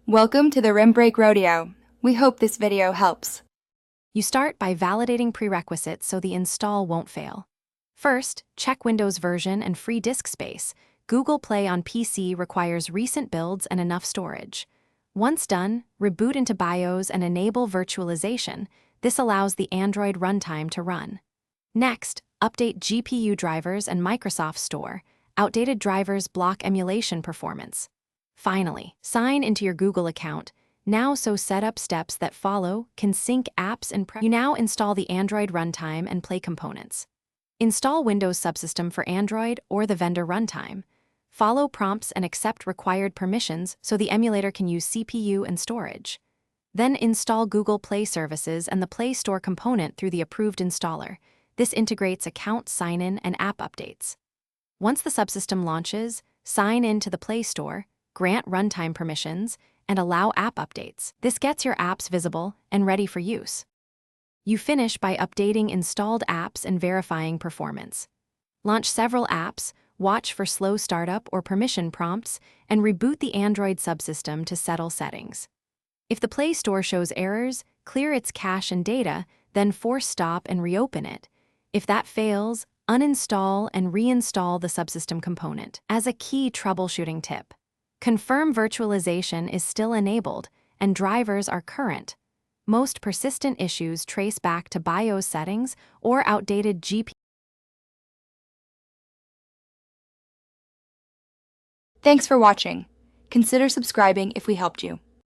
Welcome to the Rim Break Rodeo. We hope this video helps. You start by validating prerequisites so the install won't fail. First, check Windows version and free disk space. Google Play on PC requires recent builds and enough storage. Once done, reboot into BIOS and enable virtualization. This allows the Android runtime to run. Next, update GPU drivers and Microsoft Store. Outdated drivers block emulation performance. Finally, sign into your Google account. Now setup steps that follow can sync apps and you now install the Android runtime and Play components. Install Windows subsystem for Android or the vendor runtime. Follow prompts and accept required permissions so the emulator can use CPU and storage. Then install Google Play services and the Play Store component through the approved installer. This integrates account sign-in and app updates. Once the subsystem launches, sign in to the Play Store, grant runtime permissions, and allow app updates. This gets your apps visible and ready for use. You finish by updating installed apps and verifying performance. Launch several apps, watch for slow startup or permission prompts, and reboot the Android subsystem to settle settings. If the Play Store shows errors, clear its cache and data, then force stop and reopen it. If that fails, uninstall and reinstall the subsystem component. As a key troubleshooting tip, confirm virtualization is still enabled and drivers are current. Most persistent issues trace back to BIOS settings or outdated GPU. Thanks for watching. Consider subscribing if we helped you.